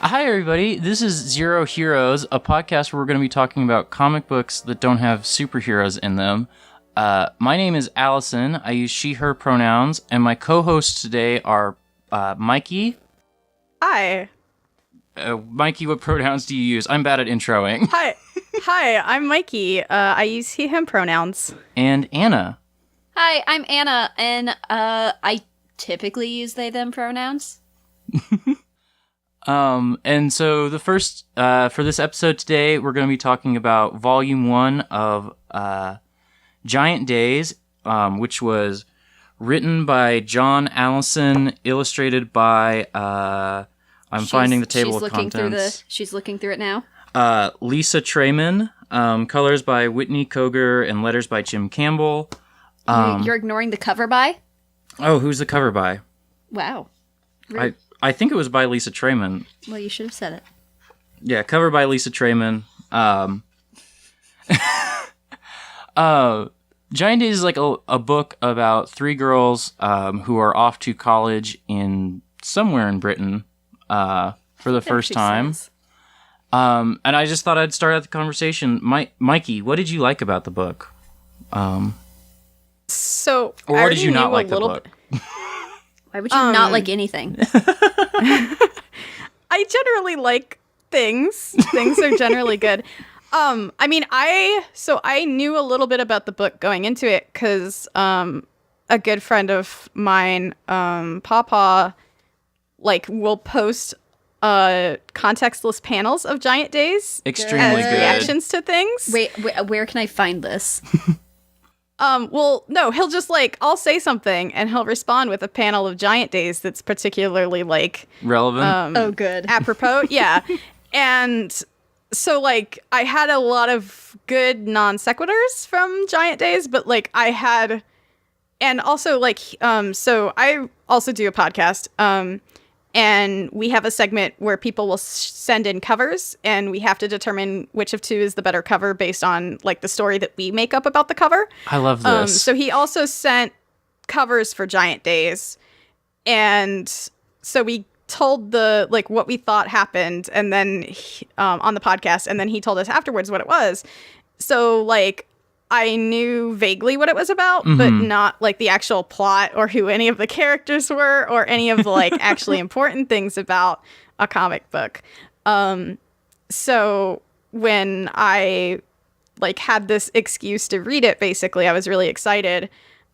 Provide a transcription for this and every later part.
Hi, everybody. This is Zero Heroes, a podcast where we're going to be talking about comic books that don't have superheroes in them. My name is Allison. I use she, her pronouns, and my co-hosts today are Mikey. Hi. Mikey, what pronouns do you use? I'm bad at introing. Hi, I'm Mikey. I use he, him pronouns. And Anna. Hi, I'm Anna, and I typically use they, them pronouns. And so the first, for this episode today, we're going to be talking about Volume 1 of Giant Days, which was written by John Allison, illustrated by, finding the table of contents. She's looking through it now. Lissa Treiman, colors by Whitney Cogar, and letters by Jim Campbell. You're ignoring the cover by? Oh, who's the cover by? Wow. I think it was by Lissa Treiman. Well, you should have said it. Yeah, cover by Lissa Treiman. Giant Days is like a book about three girls who are off to college in somewhere in Britain for the first time. And I just thought I'd start out the conversation. Mikey, what did you like about the book? Or what did you not like the book? Why would you not like anything? I generally like things. Things are generally good. I knew a little bit about the book going into it because a good friend of mine, Papa, will post contextless panels of Giant Days. Extremely good. Reactions to things. Wait, where can I find this? No, he'll just I'll say something and he'll respond with a panel of Giant Days that's particularly relevant. Oh, good. Apropos. Yeah. And so I had a lot of good non sequiturs from Giant Days, but I had, and also so I also do a podcast, and we have a segment where people will send in covers, and we have to determine which of two is the better cover based on the story that we make up about the cover. I love this. So he also sent covers for Giant Days, and so we told the what we thought happened, and then on the podcast, and then he told us afterwards what it was. So I knew vaguely what it was about, but not the actual plot or who any of the characters were or any of the actually important things about a comic book. So when I had this excuse to read it, basically, I was really excited.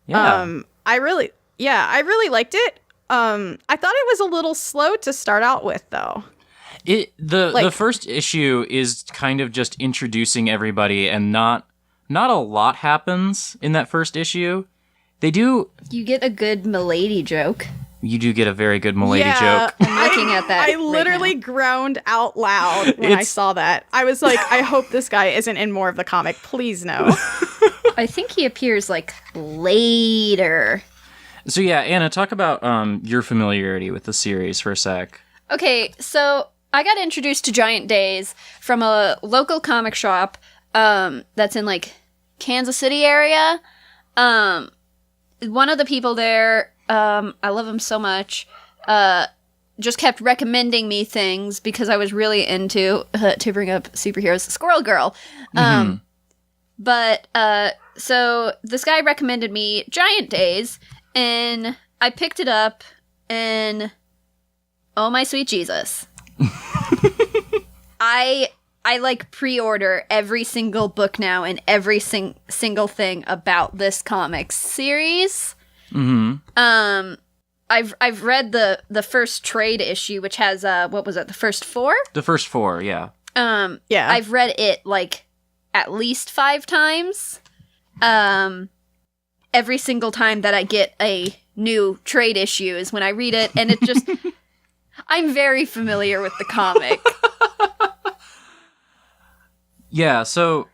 Yeah. I really liked it. I thought it was a little slow to start out with, though. The first issue is kind of just introducing everybody, and not a lot happens in that first issue. You get a good Milady joke. You do get a very good Milady joke. I'm looking at that. I literally groaned out loud when I saw that. I was like, I hope this guy isn't in more of the comic. Please no. I think he appears later. So yeah, Anna, talk about your familiarity with the series for a sec. Okay, so I got introduced to Giant Days from a local comic shop that's in Kansas City area. One of the people there, I love him so much, just kept recommending me things because I was really into, to bring up superheroes, Squirrel Girl. But so this guy recommended me Giant Days, and I picked it up, and oh my sweet Jesus. I pre-order every single book now and every single thing about this comics series. I've read the first trade issue, which has what was it, the first four? The first four, yeah. Yeah. I've read it at least 5 times. Every single time that I get a new trade issue is when I read it, and it just I'm very familiar with the comic. Yeah, so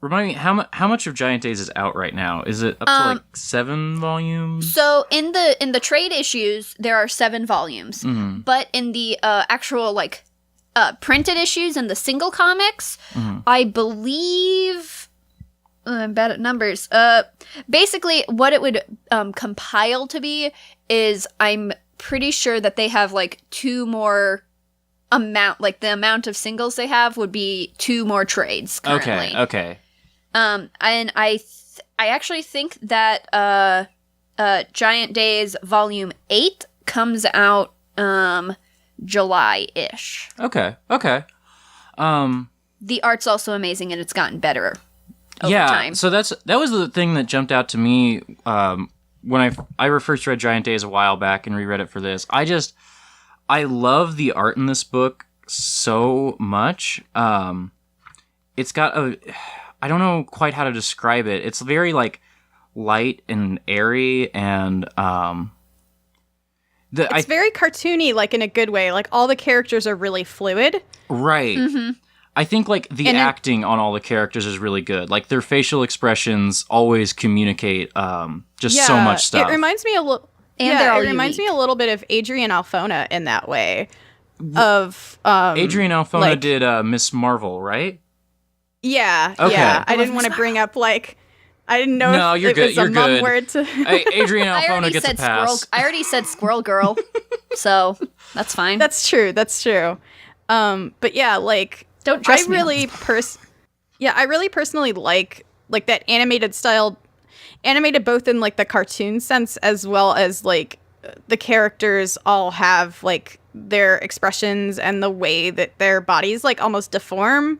remind me, how much of Giant Days is out right now? Is it up to 7 volumes? So in the trade issues, there are 7 volumes, but in the actual printed issues and the single comics, I believe. I'm bad at numbers. Basically, what it would compile to be is I'm pretty sure that they have 2 more amount, like the amount of singles they have would be 2 more trades currently. Okay. And I actually think that Giant Days Volume 8 comes out July-ish. Okay. The art's also amazing, and it's gotten better over time. So that was the thing that jumped out to me when I first read Giant Days a while back and reread it for this. I love the art in this book so much. It's got I don't know quite how to describe it. It's very like light and airy, and it's very cartoony, like in a good way. Like all the characters are really fluid. Right. Mm-hmm. I think like the acting on all the characters is really good. Like their facial expressions always communicate so much stuff. It reminds me a little. And it reminds me a little bit of Adrian Alphona in that way. Adrian Alphona did Miss Marvel, right? Yeah. Okay. Yeah. I didn't want to bring up like. I didn't know no, if you're it good. was You're a mum good. word to. Adrian Alphona gets a pass. I already said Squirrel Girl, so that's fine. That's true. But yeah, like. Don't trust me. I really personally like that animated style, animated both in like the cartoon sense as well as like the characters all have like their expressions and the way that their bodies like almost deform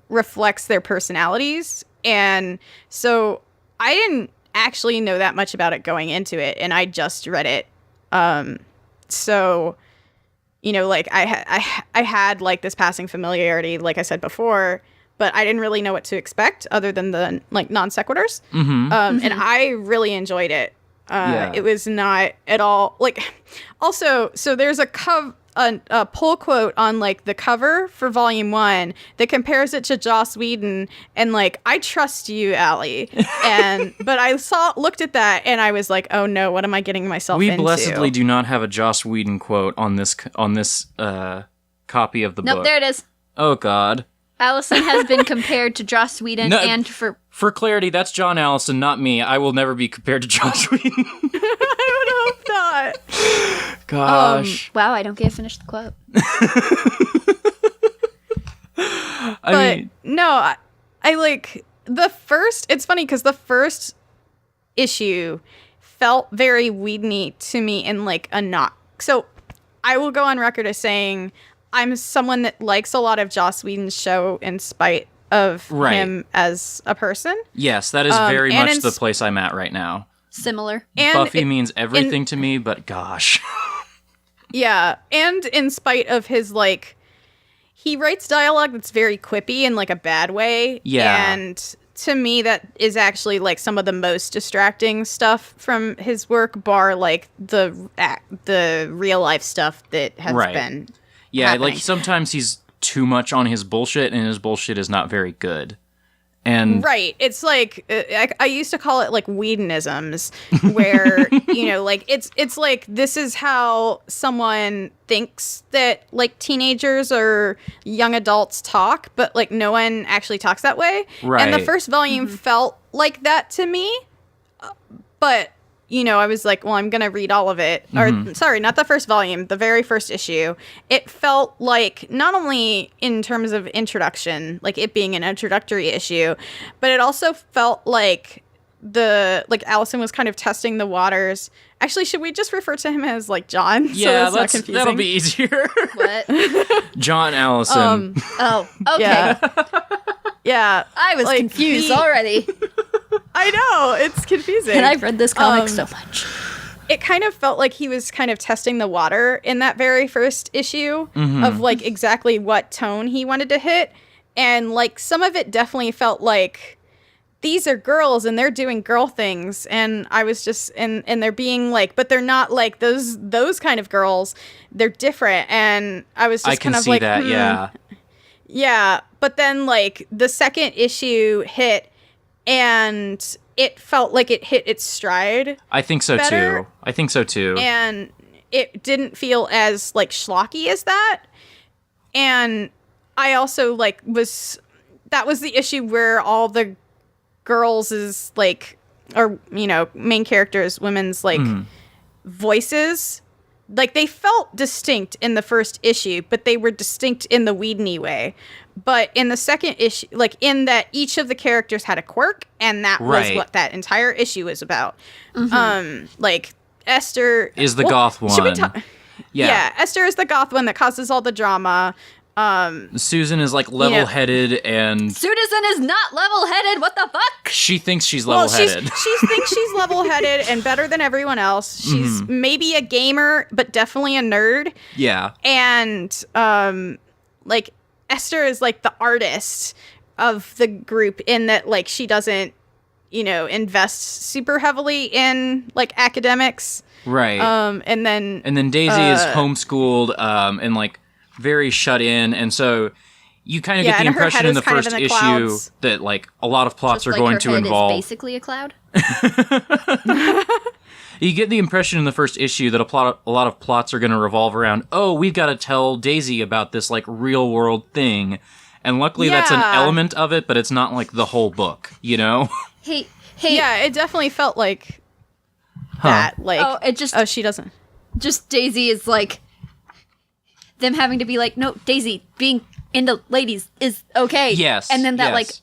reflects their personalities. And so I didn't actually know that much about it going into it, and I just read it. So you know, like I had like this passing familiarity, like I said before, but I didn't really know what to expect other than the like non sequiturs. And I really enjoyed it. It was not at all like. Also, so there's a pull quote on like the cover for Volume 1 that compares it to Joss Whedon, and like I trust you, Ali, but I looked at that and I was like, oh no, what am I getting myself into? We blessedly do not have a Joss Whedon quote on this copy of the book. Nope, there it is. Oh God. Allison has been compared to Joss Whedon, and for clarity, that's John Allison, not me. I will never be compared to Joss Whedon. I would hope not. Gosh. Wow, I don't get to finish the quote. I like the first. It's funny because the first issue felt very Whedon-y to me in like a not. So I will go on record as saying I'm someone that likes a lot of Joss Whedon's show in spite of him as a person. Yes, that is very much the place I'm at right now. Similar. And Buffy means everything to me, but gosh. Yeah, and in spite of his, like, he writes dialogue that's very quippy in, like, a bad way. Yeah. And to me, that is actually, like, some of the most distracting stuff from his work, bar, like, the real-life stuff that has been happening. Like, sometimes he's too much on his bullshit, and his bullshit is not very good. And right. It's like, I used to call it like Whedonisms, where, you know, like it's like this is how someone thinks that like teenagers or young adults talk, but like no one actually talks that way. Right. And the first volume felt like that to me. But, you know, I was like, well, I'm going to read all of it. Or, sorry, not the first volume, the very first issue. It felt like, not only in terms of introduction, like it being an introductory issue, but it also felt like Allison was kind of testing the waters. Actually, should we just refer to him as, like, John? Yeah, so that's not confusing? that'll be easier. What? John Allison. Oh, okay. Yeah. I was like, confused already. I know, it's confusing. And I've read this comic so much. It kind of felt like he was kind of testing the water in that very first issue of like exactly what tone he wanted to hit. And like some of it definitely felt like these are girls and they're doing girl things. And I was just, and they're being like, but they're not like those kind of girls. They're different. And I was just kind of like, that, yeah. Yeah. But then like the second issue hit, and it felt like it hit its stride. I think so too. And it didn't feel as like schlocky as that. And I also like that was the issue where all the girls is like, or, you know, main characters, women's like voices like they felt distinct in the first issue, but they were distinct in the Whedon way. But in the second issue, like in that each of the characters had a quirk, and that was what that entire issue was about. Like Esther is the goth one. Should we talk? Yeah, Esther is the goth one that causes all the drama. Susan is like level-headed and Susan is not level-headed. What the fuck? She thinks she's level-headed. Well, she thinks she's level-headed and better than everyone else. She's maybe a gamer, but definitely a nerd. Yeah. And like Esther is like the artist of the group in that like she doesn't, invest super heavily in like academics. Right. And then Daisy is homeschooled and like very shut in, and so you kind of get the impression in the first issue that like a lot of plots Just are like going her to head involve. Is basically a cloud. You get the impression in the first issue that a lot of plots are going to revolve around, oh, we've got to tell Daisy about this like real world thing, and luckily that's an element of it, but it's not like the whole book, Hey. Yeah, it definitely felt like that. Like, she doesn't. Just Daisy is like. Them having to be like, no, Daisy, being into ladies is okay. Yes. And then that,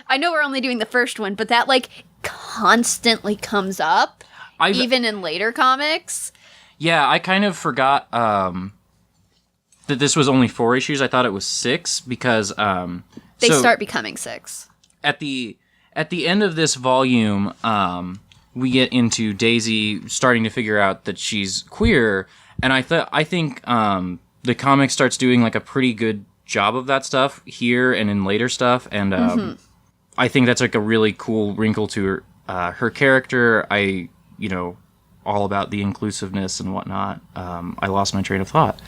I know we're only doing the first one, but that, like, constantly comes up, even in later comics. Yeah, I kind of forgot that this was only 4 issues. I thought it was 6, because... they start becoming 6. At the end of this volume, we get into Daisy starting to figure out that she's queer, and I think... the comic starts doing like a pretty good job of that stuff here and in later stuff, and I think that's like a really cool wrinkle to her character. All about the inclusiveness and whatnot. I lost my train of thought.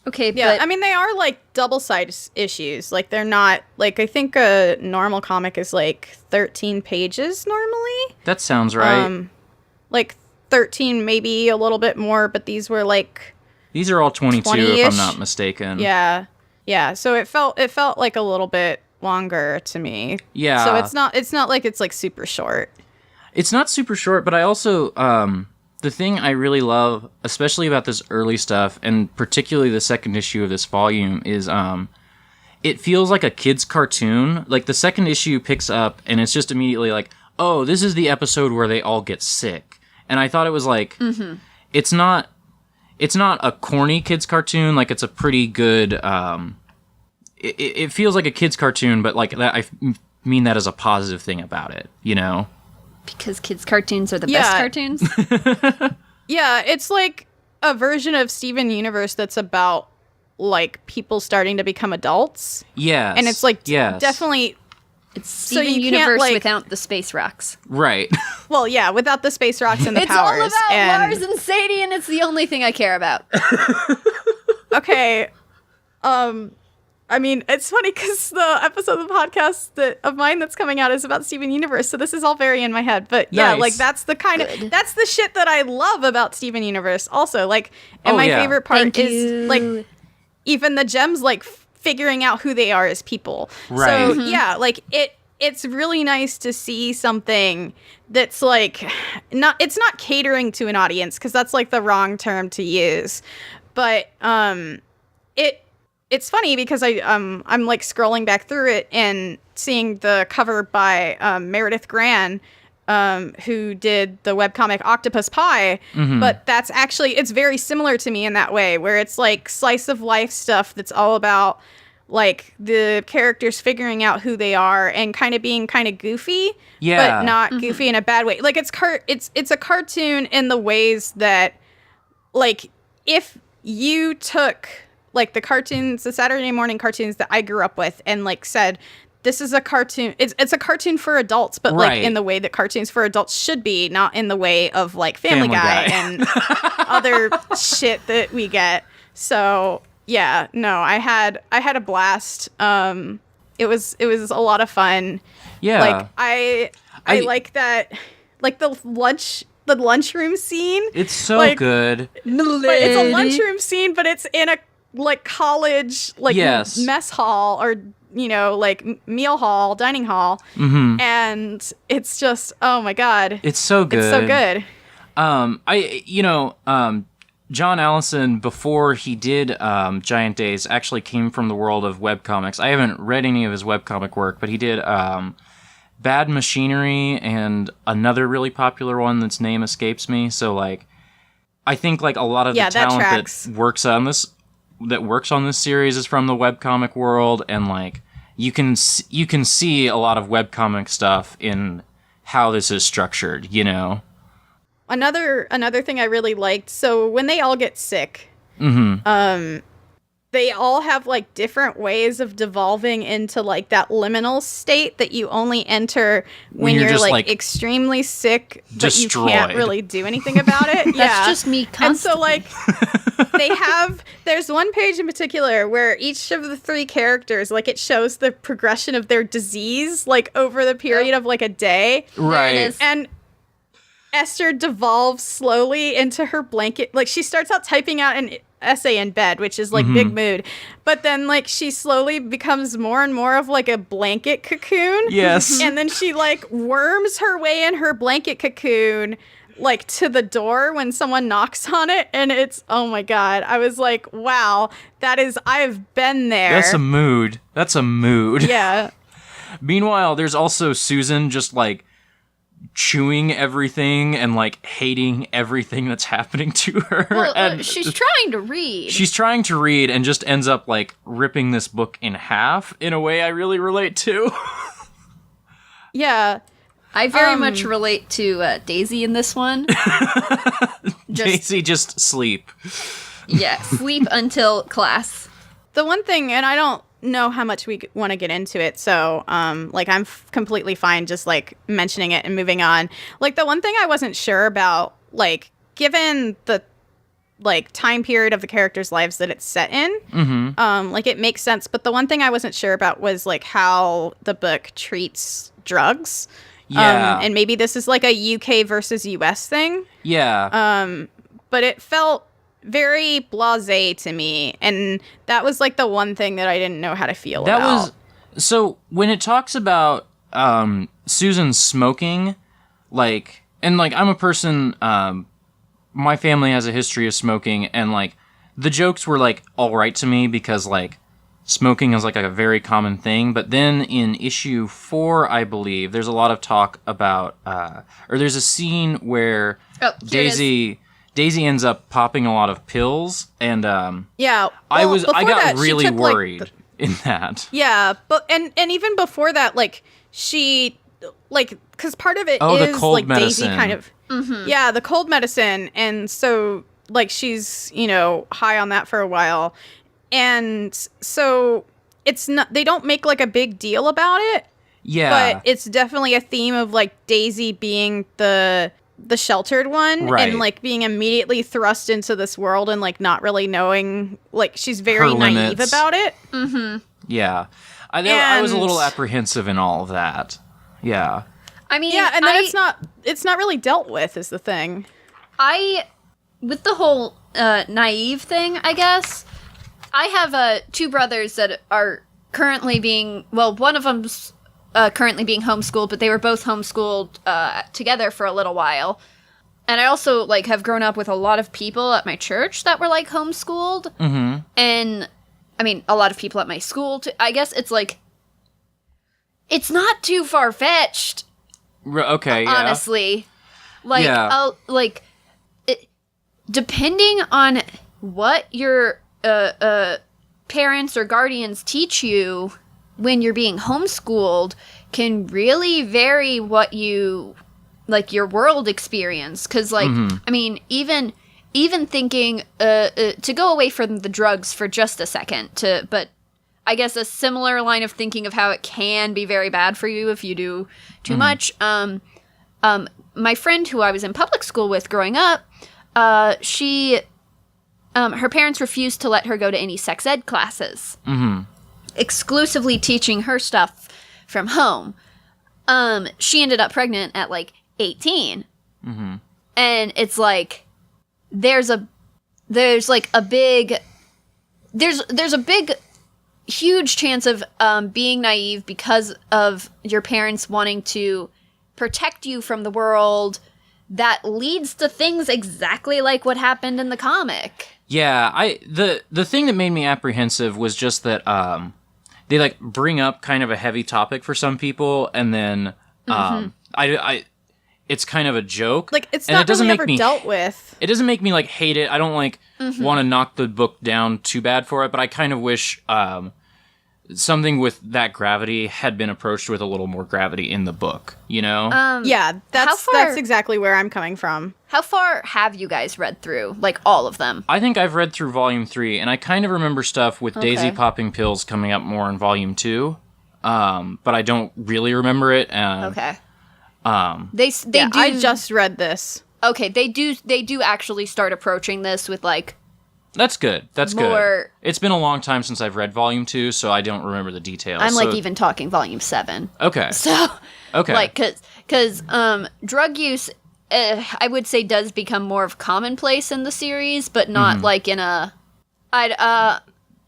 Okay, yeah, but... I mean, they are like double-sided issues. Like, they're not, like, I think a normal comic is like 13 pages normally. That sounds right. Like 13, maybe a little bit more, but these were like... These are all 22, 20-ish. if I'm not mistaken. Yeah. So it felt like a little bit longer to me. Yeah. So it's not like it's like super short. It's not super short, but I also... the thing I really love, especially about this early stuff, and particularly the second issue of this volume, is it feels like a kid's cartoon. Like, the second issue picks up, and it's just immediately like, oh, this is the episode where they all get sick. And I thought it was like, it's not a corny kid's cartoon. Like, it's a pretty good, it feels like a kid's cartoon, but like that, I mean that as a positive thing about it, Because kids' cartoons are the best cartoons? Yeah, it's like a version of Steven Universe that's about like people starting to become adults. Yes. And it's like definitely... It's Steven Universe without the space rocks. Right. Well, yeah, without the space rocks and the powers. It's all about Lars and Sadie, and it's the only thing I care about. Okay. I mean, it's funny because the episode of the podcast of mine that's coming out is about Steven Universe, so this is all very in my head. But yeah, like that's the kind of that's the shit that I love about Steven Universe. Also, like, and my favorite part is like even the gems like figuring out who they are as people. Right. So yeah, like it's really nice to see something that's like it's not catering to an audience, because that's like the wrong term to use, but it's funny because I'm like scrolling back through it and seeing the cover by Meredith Gran, who did the webcomic Octopus Pie, but that's actually, it's very similar to me in that way, where it's like slice of life stuff that's all about like the characters figuring out who they are and kind of being kind of goofy, but not goofy in a bad way. Like it's a cartoon in the ways that, like, if you took like the cartoons, the Saturday morning cartoons that I grew up with, and like said, this is a cartoon. It's a cartoon for adults, but like in the way that cartoons for adults should be, not in the way of like Family Guy and other shit that we get. So yeah, no, I had a blast. It was a lot of fun. Yeah, like I like that, like the lunchroom scene. It's so like, good. But it's a lunchroom scene, but it's in a like college like mess hall or like meal hall, dining hall. And it's just, oh my God. It's so good. It's so good. John Allison, before he did Giant Days, actually came from the world of webcomics. I haven't read any of his webcomic work, but he did Bad Machinery and another really popular one that's name escapes me. So, like, I think, like, a lot of the talent that works on this series is from the webcomic world, and, like, you can see a lot of webcomic stuff in how this is structured, you know? Another thing I really liked, so when they all get sick, they all have, like, different ways of devolving into, like, that liminal state that you only enter when you're like, extremely sick, but you can't really do anything about it. That's just me constantly. And so, like, there's one page in particular where each of the three characters, like, it shows the progression of their disease, like, over the period of, like, a day. Right. And Esther devolves slowly into her blanket. Like, she starts out typing out an essay in bed, which is, like, big mood. But then, like, she slowly becomes more and more of, like, a blanket cocoon. Yes. And then she, like, worms her way in her blanket cocoon, like, to the door when someone knocks on it. And it's, oh my God. I was like, wow, I've been there. That's a mood. Yeah. Meanwhile, there's also Susan just, like, chewing everything and, like, hating everything that's happening to her. Well, and she's trying to read. She's trying to read and just ends up, like, ripping this book in half in a way I really relate to. Yeah. I very much relate to Daisy in this one. Daisy just sleep. Yeah, sleep until class. The one thing, and I don't know how much we want to get into it, so like, I'm completely fine just, like, mentioning it and moving on. Like, the one thing I wasn't sure about, like, given the, like, time period of the characters' lives that it's set in, like, it makes sense, but the one thing I wasn't sure about was, like, how the book treats drugs. Yeah. And maybe this is, like, a UK versus US thing. Yeah. But it felt very blasé to me, and that was, like, the one thing that I didn't know how to feel about. So when it talks about Susan smoking, like, and, like, I'm a person, my family has a history of smoking, and, like, the jokes were, like, all right to me because, like, smoking is, like, a very common thing. But then in issue 4, I believe, there's a lot of talk about, or there's a scene where Daisy ends up popping a lot of pills, and yeah, I got really worried in that. Yeah, but and even before that, like, she, like, because part of it is the cold like medicine. Daisy kind of, yeah, the cold medicine, and so, like, she's, high on that for a while, and so it's not, they don't make, like, a big deal about it. Yeah, but it's definitely a theme of, like, Daisy being the sheltered one, right, and, like, being immediately thrust into this world and, like, not really knowing, like, she's very naive about it. Yeah, I was a little apprehensive in all of that. Yeah, I mean, yeah, and then it's not really dealt with is the thing. With the whole naive thing, I guess, I have 2 brothers that are currently being, well, one of them's currently being homeschooled, but they were both homeschooled together for a little while. And I also, like, have grown up with a lot of people at my church that were, like, homeschooled. And, I mean, a lot of people at my school, too. I guess it's, like, it's not too far-fetched. Okay, yeah. Honestly. Like, depending on what your parents or guardians teach you when you're being homeschooled can really vary what you, like, your world experience. Because, like, I mean, even thinking, to go away from the drugs for just a second, but I guess a similar line of thinking of how it can be very bad for you if you do too much. My friend who I was in public school with growing up, she, her parents refused to let her go to any sex ed classes. Exclusively teaching her stuff from home. She ended up pregnant at, like, 18. And it's like, there's a big huge chance of being naive because of your parents wanting to protect you from the world that leads to things exactly like what happened in the comic. Yeah, the thing that made me apprehensive was just that they like bring up kind of a heavy topic for some people, and then I it's kind of a joke. Like, it's and not it doesn't really make ever me, dealt with. It doesn't make me like hate it. I don't like want to knock the book down too bad for it, but I kind of wish something with that gravity had been approached with a little more gravity in the book, you know? Yeah, that's exactly where I'm coming from. How far have you guys read through? Like, all of them? I think I've read through Volume 3, and I kind of remember stuff with Daisy popping pills coming up more in Volume 2, but I don't really remember it. Okay. They do. I just read this. Okay, they do actually start approaching this with, like... That's good. That's more... good. It's been a long time since I've read Volume 2, so I don't remember the details. I'm, like, even talking Volume 7. Okay. So... Okay. Like, because drug use, I would say, does become more of commonplace in the series, but not, like, in a...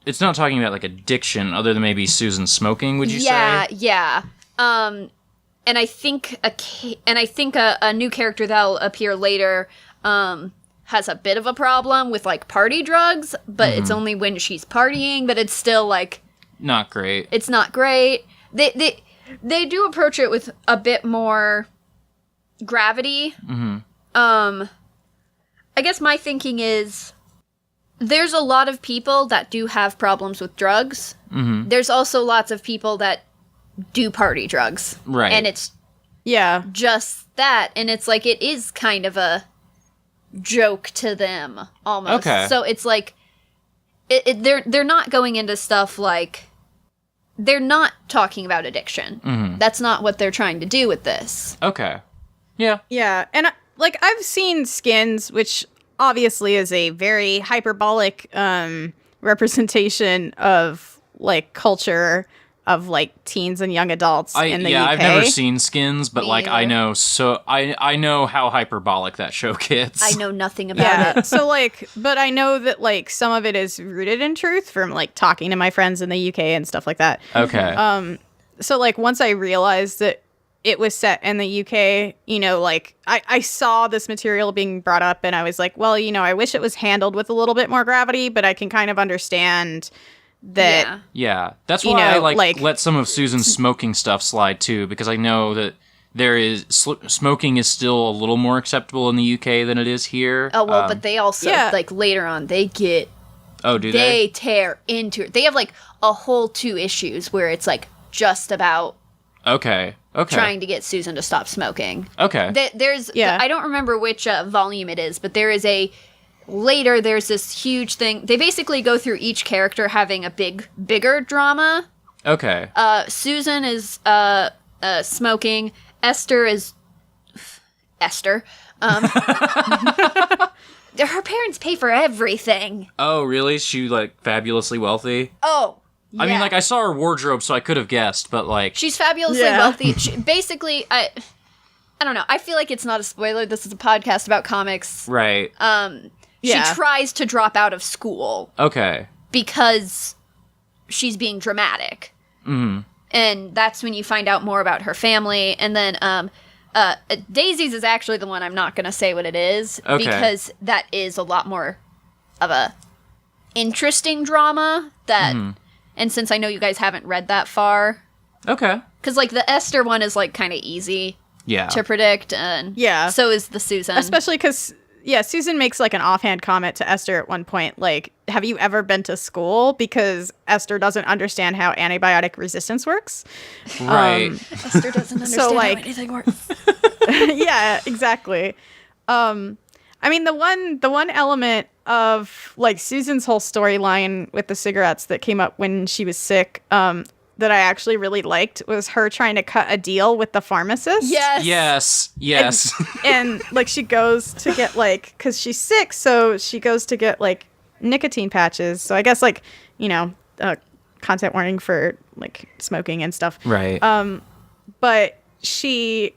It's not talking about, like, addiction, other than maybe Susan smoking, would you say? Yeah. And I think a new character that'll appear later, has a bit of a problem with, like, party drugs, but it's only when she's partying, but it's still, like... Not great. It's not great. They do approach it with a bit more gravity. I guess my thinking is there's a lot of people that do have problems with drugs. There's also lots of people that do party drugs. Right. And it's just that. And it's like, it is kind of a joke to them almost. Okay. So it's like they're not going into stuff like they're not talking about addiction. That's not what they're trying to do with this. Okay. Yeah. Yeah, and like I've seen Skins, which obviously is a very hyperbolic representation of like culture of like teens and young adults in the UK. I've never seen Skins, but Me like I either. I know how hyperbolic that show gets. I know nothing about it. So like, but I know that like some of it is rooted in truth from like talking to my friends in the UK and stuff like that. Okay. So like once I realized that it was set in the UK, you know, like I saw this material being brought up and I was like, well, you know, I wish it was handled with a little bit more gravity, but I can kind of understand that. Yeah. That's why I like let some of Susan's smoking stuff slide too, because I know that there is smoking is still a little more acceptable in the UK than it is here. Oh, well, but they also, like later on, they get... Oh, do they tear into it. They have like a whole 2 issues where it's like just about... Okay. Trying to get Susan to stop smoking. Okay. There's I don't remember which volume it is, but there's this huge thing. They basically go through each character having a bigger drama. Okay. Susan is smoking. Esther is Esther. Her parents pay for everything. Oh, really? She like fabulously wealthy? Oh. I mean, like, I saw her wardrobe, so I could have guessed, but, like... She's fabulously wealthy. Basically, I don't know. I feel like it's not a spoiler. This is a podcast about comics. Right. She tries to drop out of school. Okay. Because she's being dramatic. And that's when you find out more about her family. And then, Daisy's is actually the one I'm not going to say what it is. Okay. Because that is a lot more of a interesting drama that... And since I know you guys haven't read that far. Okay. Because, like, the Esther one is, like, kind of easy to predict. And so is the Susan. Especially because, Susan makes, like, an offhand comment to Esther at one point. Like, have you ever been to school? Because Esther doesn't understand how antibiotic resistance works. Right. Esther doesn't understand how anything works. Yeah, exactly. I mean, the one element of like Susan's whole storyline with the cigarettes that came up when she was sick, that I actually really liked was her trying to cut a deal with the pharmacist. Yes. And like she goes to get like, cause she's sick, so she goes to get like nicotine patches. So I guess like, you know, content warning for like smoking and stuff. Right. But she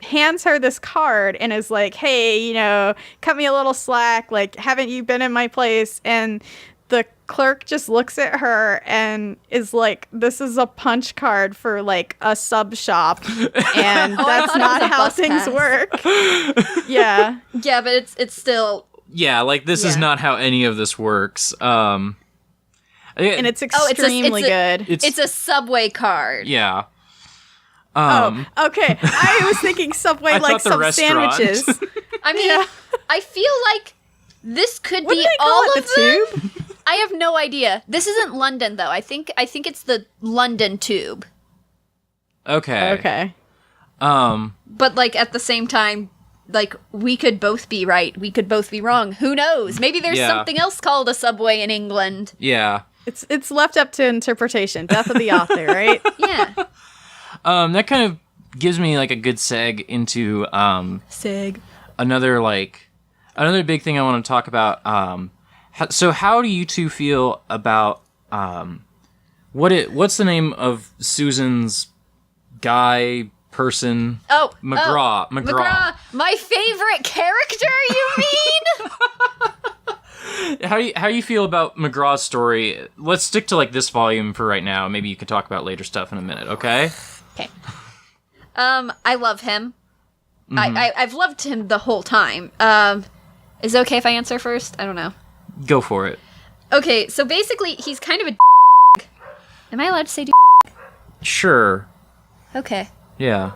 hands her this card and is like, hey, you know, cut me a little slack. Like, haven't you been in my place? And the clerk just looks at her and is like, this is a punch card for like a sub shop, and that's not how things work. Yeah. Yeah, but it's still... Yeah, like, this is not how any of this works. And it's extremely good. It's a Subway card. Yeah. Okay. I was thinking Subway, like some sandwiches. I mean, I feel like this could Wouldn't be they call all it of the them. Tube? I have no idea. This isn't London, though. I think it's the London Tube. Okay. But, like, at the same time, like, we could both be right. We could both be wrong. Who knows? Maybe there's something else called a Subway in England. Yeah. It's left up to interpretation. Death of the author, right? Yeah. That kind of gives me, like, a good seg into, another big thing I want to talk about. So how do you two feel about, what's the name of Susan's guy person? Oh, McGraw. McGraw. My favorite character, you mean? How do you feel about McGraw's story? Let's stick to, like, this volume for right now. Maybe you can talk about later stuff in a minute, okay? Okay. I love him. I've loved him the whole time. Is it okay if I answer first? I don't know. Go for it. Okay, so basically, he's kind of a Am I allowed to say Sure. Okay. Yeah.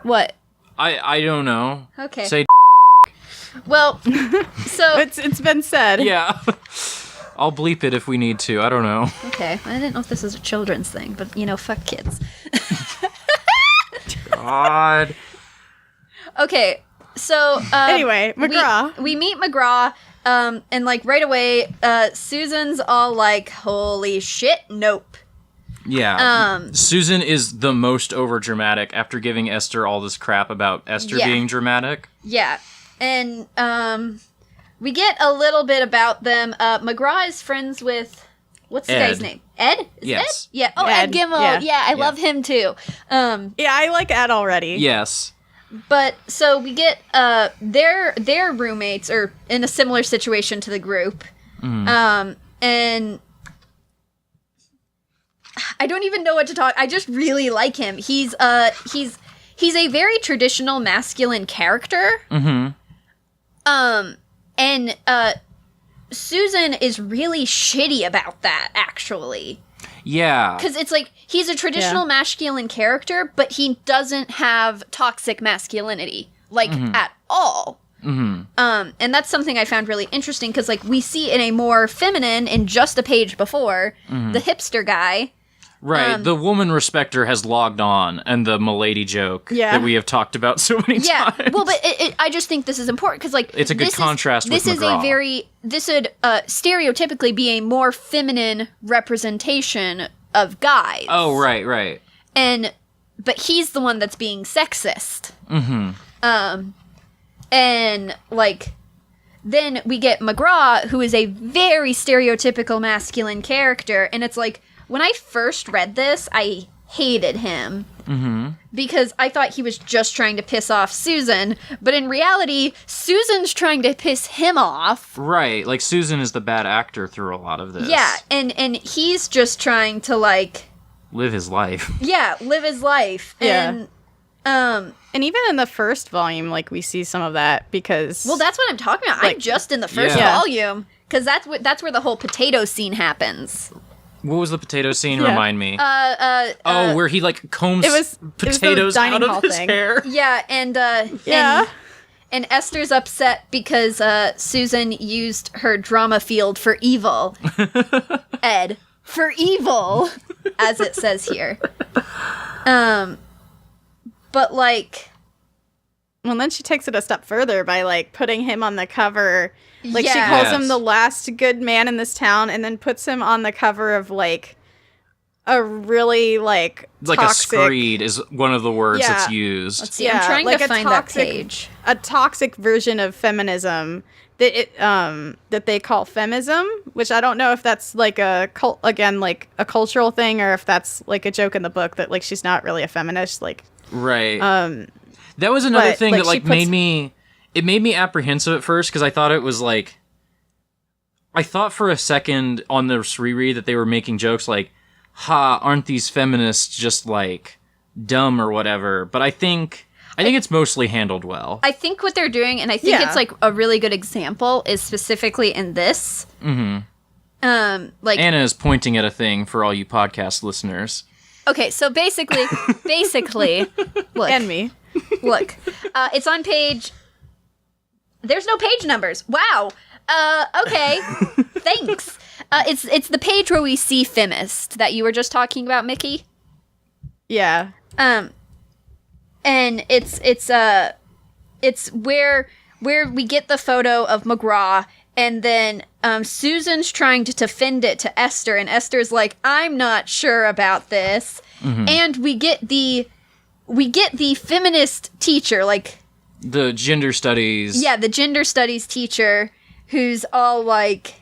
What? I don't know. Okay. Say Well, so... It's been said. Yeah. I'll bleep it if we need to. I don't know. Okay. I didn't know if this was a children's thing, but, fuck kids. God. Okay, so... anyway, McGraw. We meet McGraw, and, like, right away, Susan's all like, holy shit, nope. Yeah. Susan is the most overdramatic after giving Esther all this crap about Esther being dramatic. Yeah. And, we get a little bit about them. McGraw is friends with... What's the guy's name? Ed? Yes. Ed? Yeah. Oh, Ed Gimmel. Yeah, I love him too. Yeah, I like Ed already. Yes. But, so we get, their roommates are in a similar situation to the group. And I don't even know what to talk. I just really like him. He's a very traditional masculine character. And Susan is really shitty about that, actually. Yeah. Because it's like, he's a traditional masculine character, but he doesn't have toxic masculinity, like, at all. And that's something I found really interesting, because, like, we see in a more feminine, in just a page before, the hipster guy. Right, the woman respecter has logged on, and the milady joke that we have talked about so many times. Yeah, well, but I just think this is important, because, like... It's a good contrast with McGraw. This would stereotypically be a more feminine representation of guys. Oh, right. But he's the one that's being sexist. And, like... Then we get McGraw, who is a very stereotypical masculine character, and it's like... When I first read this, I hated him. Because I thought he was just trying to piss off Susan. But in reality, Susan's trying to piss him off. Right. Like, Susan is the bad actor through a lot of this. Yeah, and he's just trying to, like... live his life. Yeah, live his life. Yeah. And even in the first volume, like, we see some of that, because... Well, that's what I'm talking about. Like, I'm just in the first volume. Because that's where the whole potato scene happens. What was the potato scene? Remind me. Where he, like, combs potatoes out of his hair. Yeah, and Esther's upset because Susan used her drama field for evil. Ed. For evil, as it says here. But, like... Well, then she takes it a step further by, like, putting him on the cover... Like, she calls him the last good man in this town, and then puts him on the cover of, like, a really, like, like toxic... a screed is one of the words that's used. Let's see, I'm trying to find that page. A toxic version of feminism that they call feminism, which I don't know if that's, like, a cultural thing, or if that's, like, a joke in the book that, like, she's not really a feminist, like... Right. That was another thing that, like, made me apprehensive at first, because I thought it was, like, I thought for a second on this reread that they were making jokes like, ha, aren't these feminists just, like, dumb or whatever? But I think it's mostly handled well. I think what they're doing, and I think it's, like, a really good example, is specifically in this. Like Anna is pointing at a thing for all you podcast listeners. Okay, so basically, look. And me. Look, it's on page... There's no page numbers. Wow. Okay. Thanks. It's the page where we see Femist that you were just talking about, Mickey. Yeah. And it's where we get the photo of McGraw, and then Susan's trying to defend it to Esther, and Esther's like, I'm not sure about this. And we get the feminist teacher, like the gender studies. Yeah, the gender studies teacher who's all like,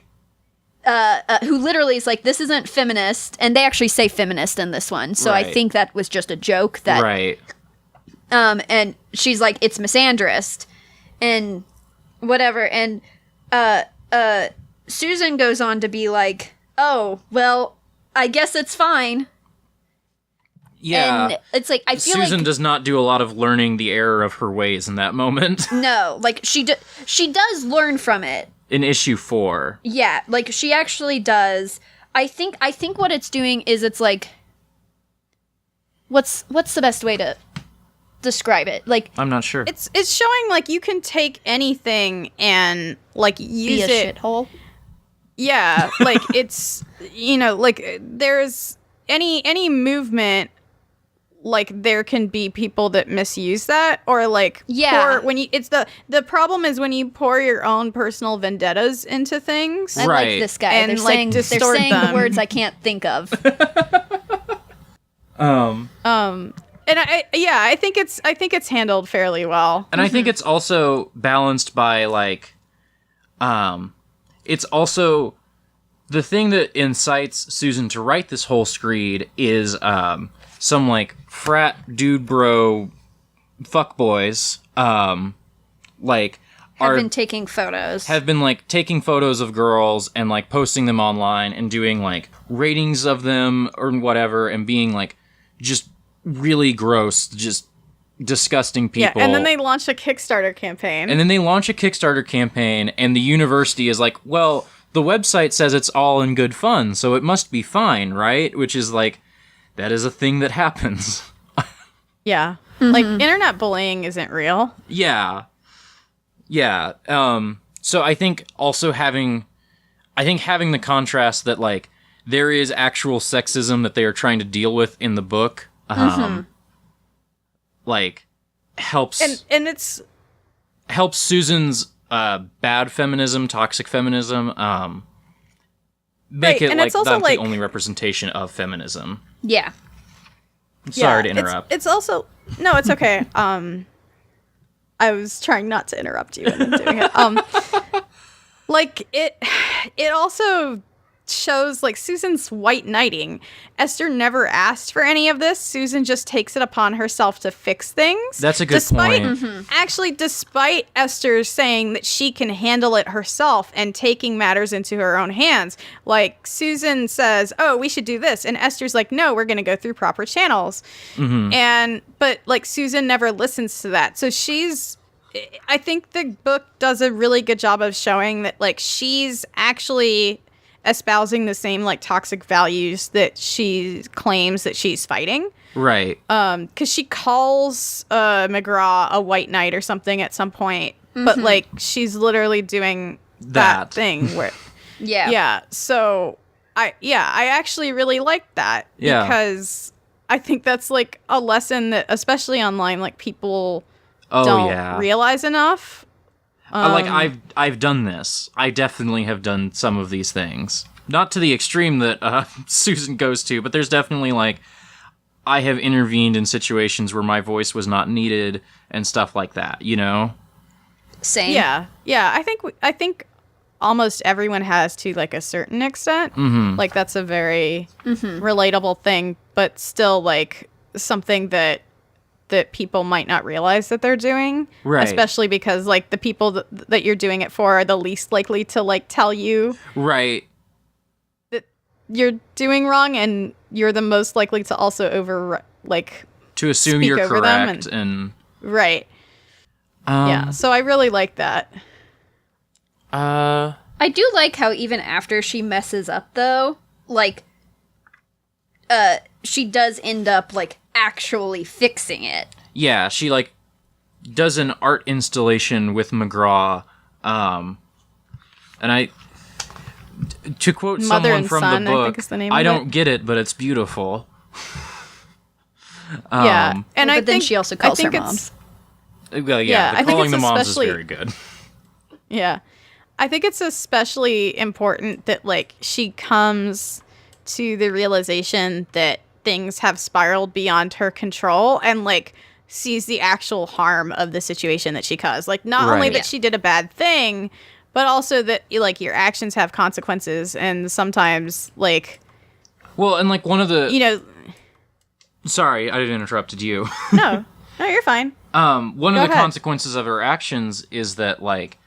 who literally is like, this isn't feminist. And they actually say feminist in this one. So Right. I think that was just a joke that, Right. and she's like, it's misandrist and whatever. And, Susan goes on to be like, oh, well, I guess it's fine. Yeah. And it's like, I feel Susan like does not do a lot of learning the error of her ways in that moment. no, like she does learn from it. In issue 4. Yeah, like she actually does. I think what it's doing is it's like, what's the best way to describe it? Like, I'm not sure. It's showing like you can take anything and like use be a it. shithole. Yeah, like it's, you know, like there's any movement, like there can be people that misuse that, or like Yeah. when you, it's the problem is when you pour your own personal vendettas into things. I Right. like this guy. And, They're like, saying distort the them. words I can't think of. And I think it's handled fairly well. And I think it's also balanced by, like, it's also the thing that incites Susan to write this whole screed is some, like, frat dude bro fuckboys, like, Have been taking photos. have been, like, taking photos of girls and, like, posting them online and doing, like, ratings of them or whatever, and being, like, just really gross, just disgusting people. Yeah, and then they launched a Kickstarter campaign. And then they launch a Kickstarter campaign, and the university is like, well, the website says it's all in good fun, so it must be fine, right? Which is like, that is a thing that happens. Yeah. Like, internet bullying isn't real. Yeah. Yeah. So I think also having the contrast that, like, there is actual sexism that they are trying to deal with in the book, like, helps And it's helps Susan's bad feminism, toxic feminism, make Right, it and like it's also, that's like- the only representation of feminism. yeah. Sorry to yeah, interrupt. It's also no, it's okay. I was trying not to interrupt you and then doing it. Like it also shows like Susan's white knighting. Esther never asked for any of this. Susan just takes it upon herself to fix things. That's a good point. Actually, despite Esther saying that she can handle it herself and taking matters into her own hands, like Susan says, "Oh, we should do this," and Esther's like, "No, we're going to go through proper channels." But like Susan never listens to that. So I think the book does a really good job of showing that like she's actually espousing the same like toxic values that she claims that she's fighting. Right. Because she calls McGraw a white knight or something at some point, but like she's literally doing that thing where, Yeah. So I actually really like that Yeah. because I think that's like a lesson that, especially online, like people Oh don't yeah. realize enough. Like I've done this. I definitely have done some of these things. Not to the extreme that Susan goes to, but there's definitely like I have intervened in situations where my voice was not needed and stuff like that, you know? Same. Yeah. I think almost everyone has to like a certain extent. Like that's a very relatable thing, but still like something that that people might not realize that they're doing. Right. Especially because, like, the people that you're doing it for are the least likely to, like, tell you Right. that you're doing wrong, and you're the most likely to also to assume speak you're over them correct and right. Yeah, so I really like that. I do like how even after she messes up, though, like, she does end up, like, actually fixing it. Yeah, she, like, does an art installation with McGraw, and to quote Mother someone and from Son, the I book, think is the name I of don't it. get it, but it's beautiful. Yeah, and But then she also calls her moms. Well, Yeah, I the think calling it's the moms is especially- very good. Yeah. I think it's especially important that, like, she comes to the realization that things have spiraled beyond her control and, like, sees the actual harm of the situation that she caused. Like, not only Right. that she did a bad thing, but also that, like, your actions have consequences, and sometimes, like, Well, and, like, one of the... you know... Sorry, I interrupted you. No, you're fine. One Go of the ahead. consequences of her actions is that, like,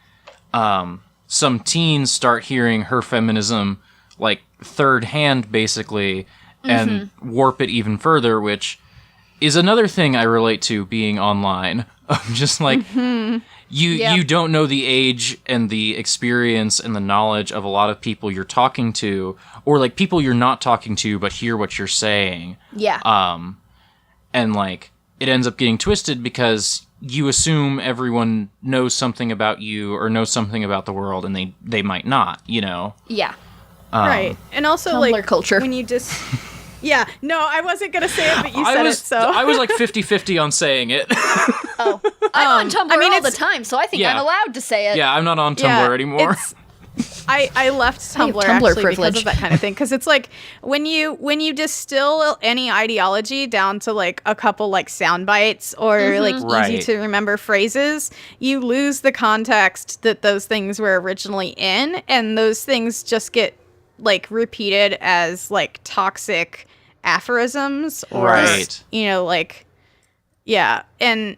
some teens start hearing her feminism, like, third hand, basically, and warp it even further, which is another thing I relate to being online. Just, like, you don't know the age and the experience and the knowledge of a lot of people you're talking to, or, like, people you're not talking to but hear what you're saying. Yeah. And, like, it ends up getting twisted because you assume everyone knows something about you or knows something about the world, and they might not, you know? Yeah. Right. And also, Tumblr like, culture. when you just... Yeah, no, I wasn't going to say it, but you said I was, it, so... I was like 50-50 on saying it. I'm on Tumblr I mean, all the it's- time, so I think Yeah. I'm allowed to say it. Yeah, I'm not on Tumblr Yeah, anymore. I left I have Tumblr, Tumblr actually privilege. because of that kind of thing. Because it's like when you distill any ideology down to like a couple like sound bites or like easy Right. to remember phrases, you lose the context that those things were originally in, and those things just get like repeated as like toxic aphorisms or Right. you know, like, yeah, and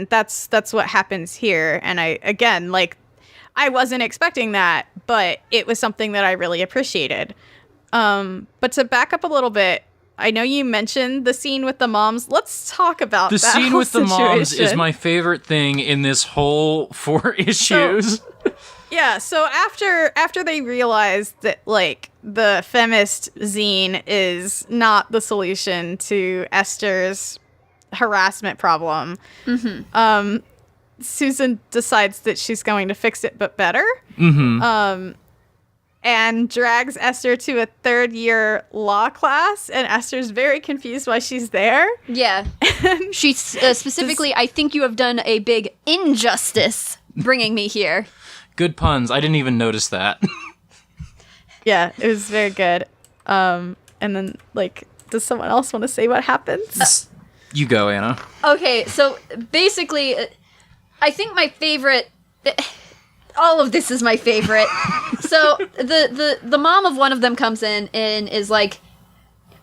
that's what happens here. And I wasn't expecting that, but it was something that I really appreciated. But to back up a little bit, I know you mentioned the scene with the moms. Let's talk about The that scene whole with the moms is situation. my favorite thing in this whole 4 issues. Yeah, so after they realized that like the feminist zine is not the solution to Esther's harassment problem, Susan decides that she's going to fix it, but better. And drags Esther to a 3rd-year law class, and Esther's very confused why she's there. Yeah. She specifically, I think you have done a big injustice bringing me here. Good puns. I didn't even notice that. Yeah, it was very good. And then, like, does someone else want to say what happens? You go, Anna. Okay, so basically, I think my favorite... all of this is my favorite. So the mom of one of them comes in and is like,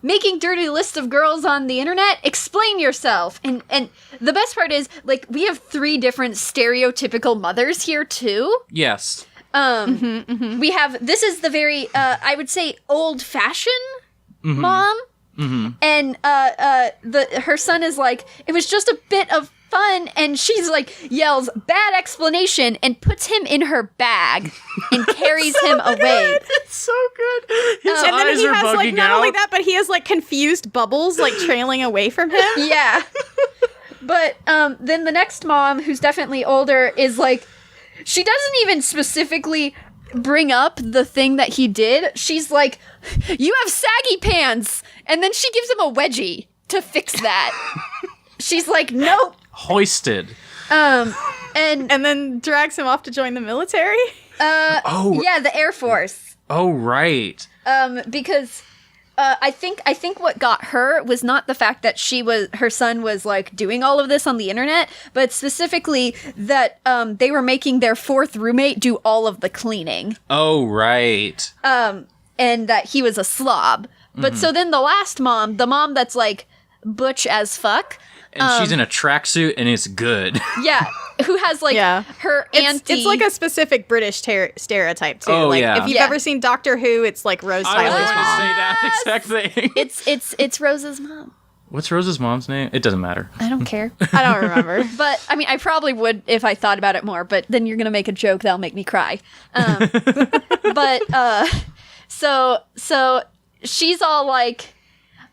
making dirty lists of girls on the internet? Explain yourself. And the best part is, like, we have 3 different stereotypical mothers here, too. Yes. We have, this is the very, I would say, old-fashioned mom. And her son is like, it was just a bit of fun, and she's like, yells, bad explanation, and puts him in her bag and carries him away. It's so good. His And then eyes he are has, bugging like, not out. only that, but he has, like, confused bubbles, like, trailing away from him. Yeah. But then the next mom, who's definitely older, is like, she doesn't even specifically bring up the thing that he did. She's like, you have saggy pants. And then she gives him a wedgie to fix that. She's like, nope. Hoisted. And then drags him off to join the military. yeah, the Air Force. Oh, right. Because I think what got her was not the fact that her son was like doing all of this on the internet, but specifically that they were making their 4th roommate do all of the cleaning. Oh, right. And that he was a slob. But so then the last mom, the mom that's like, butch as fuck. And she's in a tracksuit, and it's good. Yeah, who has like her auntie. It's like a specific British stereotype too. Oh, like yeah. if you've ever seen Doctor Who, it's like Rose I was Tyler's going to mom. say that exact thing. It's Rose's mom. What's Rose's mom's name? It doesn't matter. I don't care. I don't remember. But I mean, I probably would if I thought about it more. But then you're gonna make a joke that'll make me cry. So she's all like,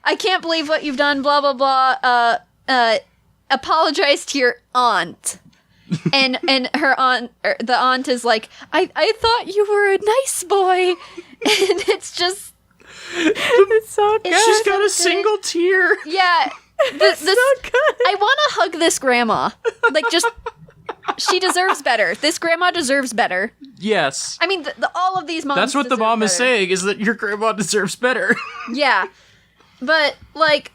"I can't believe what you've done." Blah blah blah. Apologize to your aunt. and her aunt, the aunt is like, I thought you were a nice boy, and it's just. It's so good. She's got a single tear. Yeah. It's so good. I want to hug this grandma. Like, just, she deserves better. This grandma deserves better. Yes. I mean, all of these moms That's what the deserve mom is better. saying, is that your grandma deserves better. Yeah. But, like,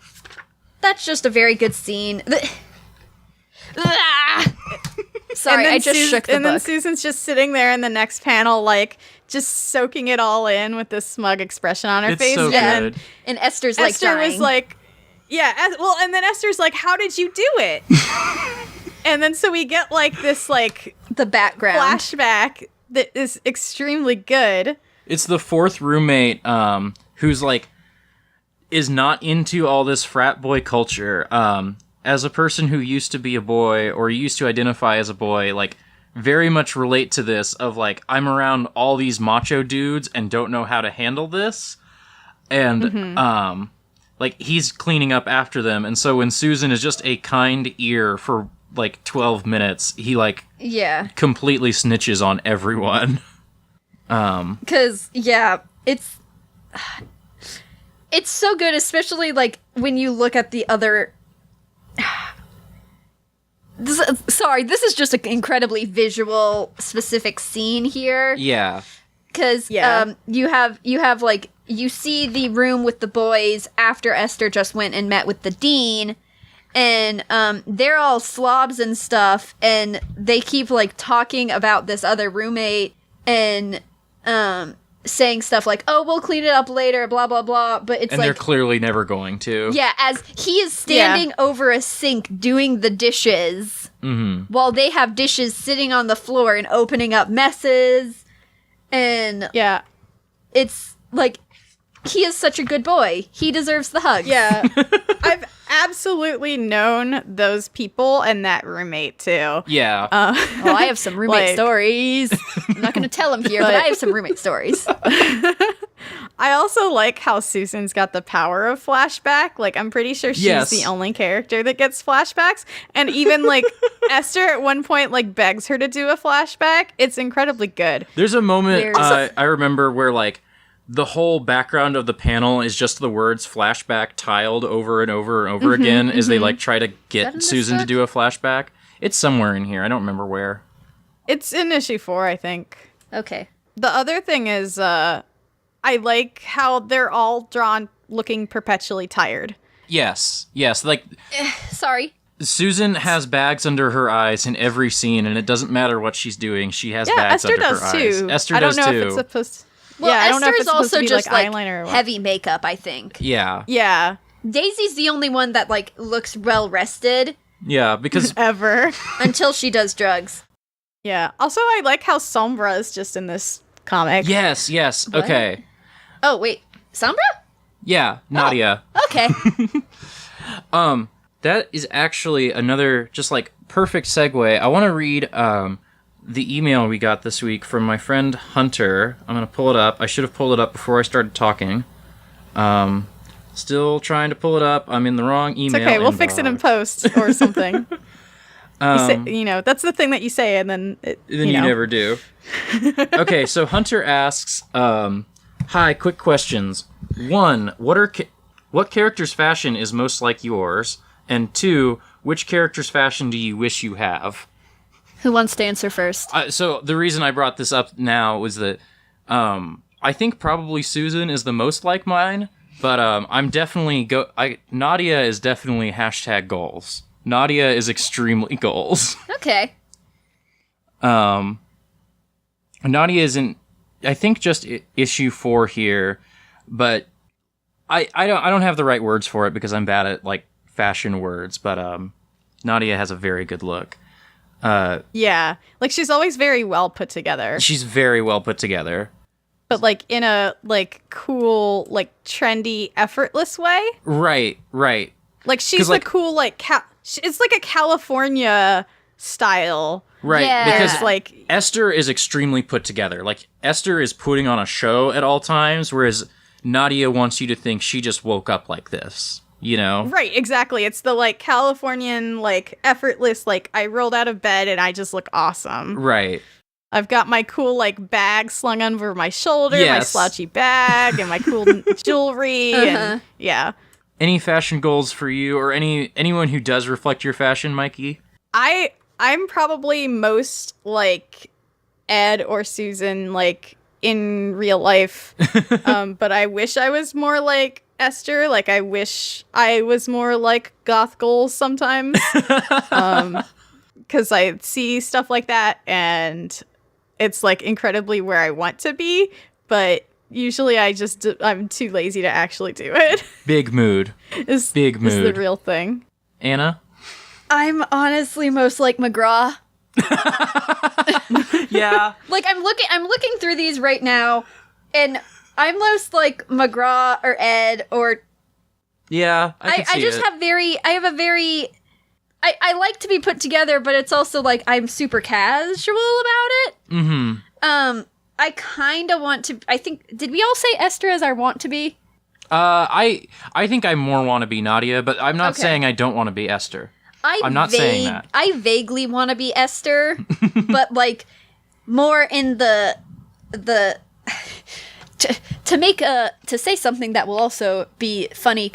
that's just a very good scene. Sorry, I just shook the And then book. Susan's just sitting there in the next panel, like, just soaking it all in with this smug expression on her It's face. so Yeah. good. And Esther's like Esther dying. was like, and then Esther's like, how did you do it? And then so we get like this like the background. flashback that is extremely good. It's the fourth roommate who's like is not into all this frat boy culture. As a person who used to be a boy or used to identify as a boy, like very much relate to this of like I'm around all these macho dudes and don't know how to handle this. And like he's cleaning up after them, and so when Susan is just a kind ear for like 12 minutes, he like completely snitches on everyone. Because, it's so good, especially, like, when you look at the other... This is just an incredibly visual, specific scene here. Yeah. Because you have, like, you see the room with the boys after Esther just went and met with the dean, and they're all slobs and stuff, and they keep, like, talking about this other roommate, and saying stuff like, oh, we'll clean it up later, blah, blah, blah, but it's and like... they're clearly never going to. Yeah, as he is standing over a sink doing the dishes, while they have dishes sitting on the floor and opening up messes, and... Yeah. It's, like... He is such a good boy. He deserves the hug. Yeah. I've absolutely known those people and that roommate too. Yeah. Oh, I have some roommate Like- stories. I'm not going to tell them here, but I have some roommate stories. I also like how Susan's got the power of flashback. Like, I'm pretty sure she's Yes. the only character that gets flashbacks. And even, like, Esther at one point, like, begs her to do a flashback. It's incredibly good. There's a moment There's- I remember where, like, the whole background of the panel is just the words flashback tiled over and over and over again as they, like, try to that in get this Susan to book? do a flashback. It's somewhere in here. I don't remember where. It's in issue 4, I think. Okay. The other thing is, I like how they're all drawn looking perpetually tired. Yes. Like, Sorry. Susan has bags under her eyes in every scene, and it doesn't matter what she's doing. She has Yeah, bags Esther under does her eyes. too. Esther I don't does know too. if it's supposed. Well, I don't know if Esther's it's supposed also to be just, like, like, eyeliner or what. heavy makeup, I think. Yeah. Yeah, Daisy's the only one that, like, looks well-rested Yeah, because ever. until she does drugs. Yeah. Also, I like how Sombra is just in this comic. yes. What? Okay. Oh, wait. Sombra? Yeah, Nadia. Okay. That is actually another just like perfect segue. I want to read the email we got this week from my friend Hunter. I'm going to pull it up. I should have pulled it up before I started talking. Still trying to pull it up. I'm in the wrong It's email. okay. We'll fix it in inbox. post or something. That's the thing that you say, and then You never do. Okay, so Hunter asks, hi, quick questions. 1, what character's fashion is most like yours? And 2, which character's fashion do you wish you have? Who wants to answer first? So the reason I brought this up now was that I think probably Susan is the most like mine, but I'm definitely Nadia is definitely #goals. Nadia is extremely goals. Okay. Nadia isn't, I think, just issue 4 here, but I don't have the right words for it because I'm bad at like fashion words, but Nadia has a very good look. Yeah. Like, she's always very well put together. She's very well put together. But, like, in a, like, cool, like, trendy, effortless way. Right. Like, she's the cool, like, it's like a California style. Right, Yeah. because like Esther is extremely put together. Like, Esther is putting on a show at all times, whereas Nadia wants you to think she just woke up like this, you know? Right, exactly. It's the, like, Californian, like, effortless, like, I rolled out of bed and I just look awesome. Right. I've got my cool, like, bag slung over my shoulder, my Yes. slouchy bag, and my cool jewelry, and, yeah. Any fashion goals for you, or anyone who does reflect your fashion, Mikey? I'm probably most like Ed or Susan, like, in real life. But I wish I was more like Esther. Like, I wish I was more like Goth Goals sometimes. Because I see stuff like that and it's, like, incredibly where I want to be. But usually I'm too lazy to actually do it. Big mood. Is the real thing. Anna? I'm honestly most like McGraw. Yeah. Like, I'm looking through these right now, and I'm most like McGraw or Ed or. Yeah, I like to be put together, but it's also like I'm super casual about it. Mm-hmm. I kind of want to. I think, did we all say Esther as our want to be? I think I more want to be Nadia, but I'm not Okay. saying I don't want to be Esther. I'm not saying that. I vaguely want to be Esther, but, like, more in the to say something that will also be funny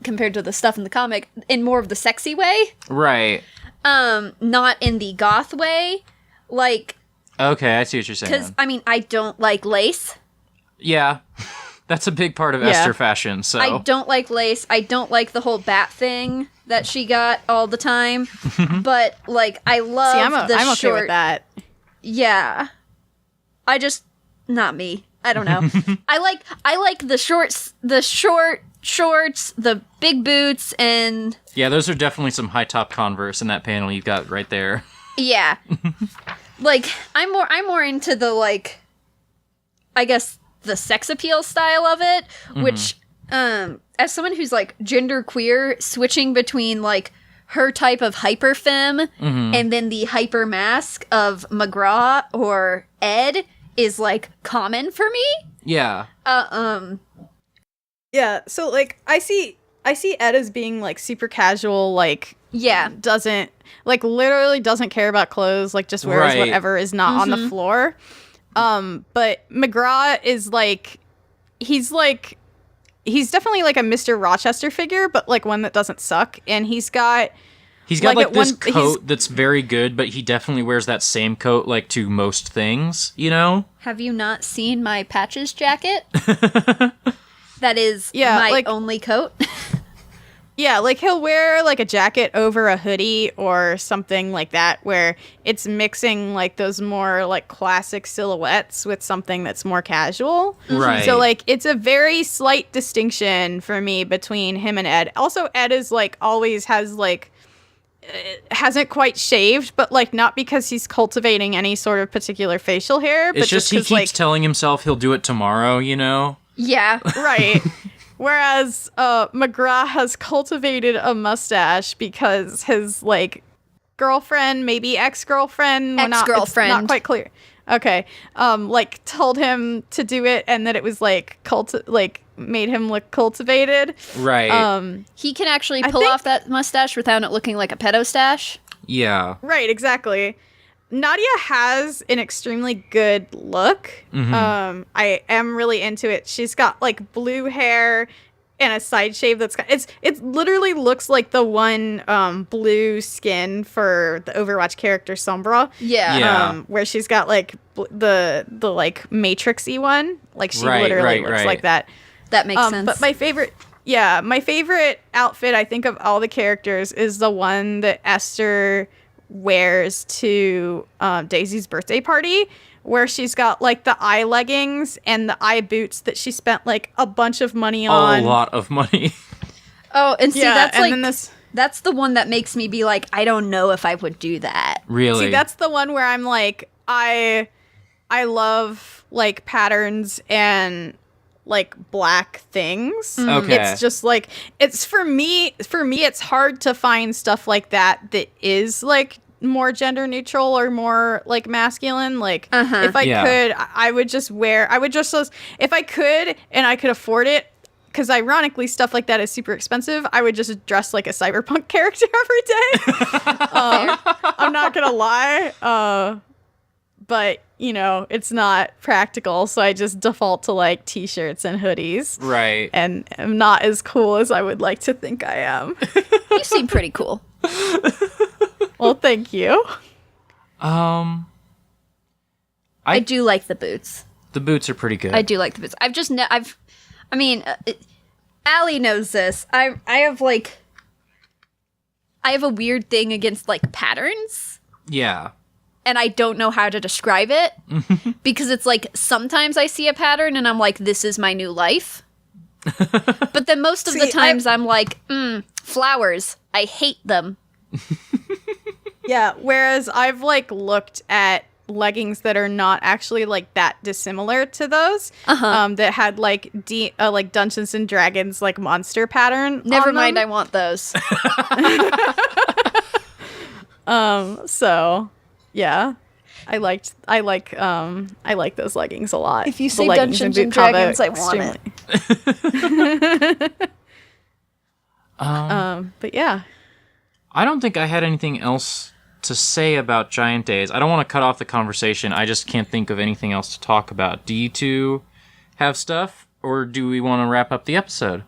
compared to the stuff in the comic, in more of the sexy way. Right. Not in the goth way. Like, Okay, I see what you're saying. because, I mean, I don't like lace. Yeah. That's a big part of Esther fashion, so. I don't like lace. I don't like the whole bat thing that she got all the time. But, like, I love the I'm okay short. with that. Yeah. I just, not me. I don't know. I like the short shorts, the big boots, and Yeah, those are definitely some high top Converse in that panel you've got right there. yeah. Like, I'm more into the, like, I guess the sex appeal style of it, which as someone who's, like, gender queer, switching between, like, her type of hyper femme and then the hyper mask of McGraw or Ed is, like, common for me. Yeah. Yeah, so, like, I see Ed as being, like, super casual, like, Yeah. doesn't, like, literally doesn't care about clothes, like, just wears Right. whatever is not on the floor. But McGraw is, like, he's definitely, like, a Mr. Rochester figure, but, like, one that doesn't suck, and he's got, like this coat that's very good, but he definitely wears that same coat, like, to most things, you know? Have you not seen my patches jacket? That is my like- only coat. Yeah, like, he'll wear, like, a jacket over a hoodie or something like that, where it's mixing, like, those more, like, classic silhouettes with something that's more casual. Right. So, like, it's a very slight distinction for me between him and Ed. Also, Ed is, like, always has, like, hasn't quite shaved, but, like, not because he's cultivating any sort of particular facial hair, but It's just he 'cause, keeps like, telling himself he'll do it tomorrow, you know? Yeah. right. Whereas McGraw has cultivated a mustache because his, like, girlfriend, maybe ex-girlfriend, Ex-girlfriend. Not quite clear. Okay. Like, told him to do it, and that it was, like, made him look cultivated. Right. He can actually pull off that mustache without it looking like a pedo stash. Yeah. Right, exactly. Nadia has an extremely good look. I am really into it. She's got, like, blue hair and a side shave that's got it literally looks like the one blue skin for the Overwatch character Sombra. Yeah. Where she's got, like, the like matrixy one. Like, she literally looks like that. That makes sense. But my favorite outfit, I think, of all the characters is the one that Esther wears to Daisy's birthday party, where she's got, like, the eye leggings and the eye boots that she spent, like, a bunch of money on. A lot of money. Oh, and see, Yeah, that's and like then this. That's the one that makes me be like, I don't know if I would do that. Really? See, that's the one where I'm like, I love like patterns and like black things. Okay. It's just like, it's for me it's hard to find stuff like that is like more gender neutral or more like masculine. Like if I could, I would just if I could and I could afford it, because ironically stuff like that is super expensive, I would just dress like a cyberpunk character every day. I'm not gonna lie, but you know, it's not practical, so I just default to like t-shirts and hoodies. Right. And I'm not as cool as I would like to think I am. You seem pretty cool. Well, thank you. I do like the boots. The boots are pretty good. I do like the boots. Ali knows this. I have a weird thing against like patterns. Yeah. And I don't know how to describe it because it's like sometimes I see a pattern and I'm like, this is my new life. But then most of the times I'm like, flowers. I hate them. Yeah, whereas I've like looked at leggings that are not actually like that dissimilar to those, that had like like Dungeons and Dragons like monster pattern. Never mind, I want those. So yeah, I like those leggings a lot. If you say Dungeons and Dragons, I want it. But yeah, I don't think I had anything else to say about Giant Days. I don't want to cut off the conversation. I just can't think of anything else to talk about. Do you two have stuff, or do we want to wrap up the episode?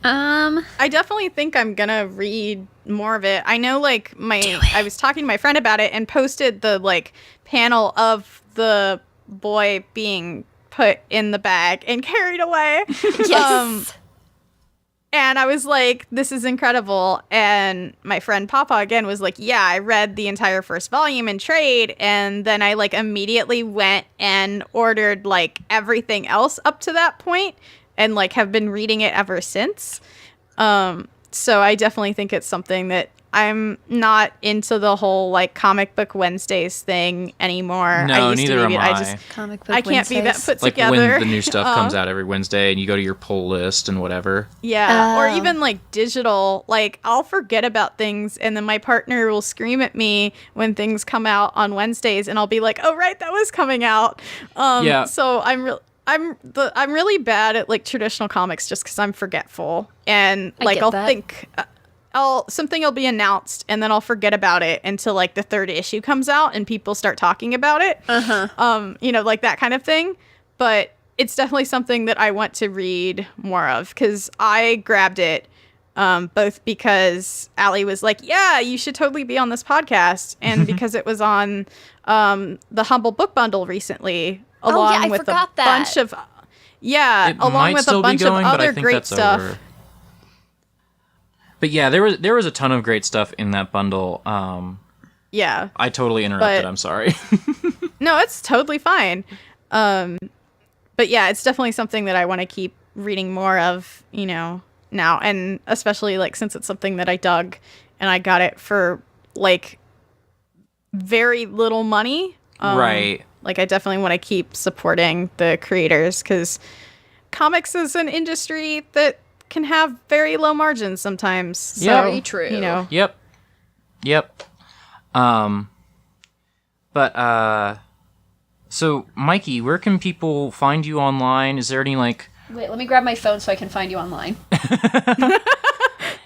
I definitely think I'm gonna read more of it. I know, like, I was talking to my friend about it and posted the, like, panel of the boy being put in the bag and carried away. Yes. And I was like, this is incredible. And my friend Papa, again, was like, yeah, I read the entire first volume in trade. And then I, like, immediately went and ordered, like, everything else up to that point and, like, have been reading it ever since. So I definitely think it's something that I'm not into the whole, like, comic book Wednesdays thing anymore. No, neither am I. Comic book I can't be that put Like together. when the new stuff comes out every Wednesday and you go to your pull list and whatever. Yeah, or even like digital. Like I'll forget about things, and then my partner will scream at me when things come out on Wednesdays, and I'll be like, "Oh right, that was coming out." Yeah. So I'm really bad at like traditional comics just because I'm forgetful, and like I'll think. Something will be announced and then I'll forget about it until like the third issue comes out and people start talking about it. You know, like that kind of thing. But it's definitely something that I want to read more of because I grabbed it both because Ali was like, yeah, you should totally be on this podcast, and because it was on the Humble Book Bundle recently, along with a bunch of along with a bunch of other great stuff. Over. But yeah, there was a ton of great stuff in that bundle. Yeah. I totally interrupted. I'm sorry. No, it's totally fine. But yeah, it's definitely something that I want to keep reading more of, you know, now. And especially like since it's something that I dug and I got it for like very little money. Right. Like I definitely want to keep supporting the creators because comics is an industry that can have very low margins sometimes. So, very true. You know. Yep. So Mikey, where can people find you online? Is there any like? Wait, let me grab my phone so I can find you online.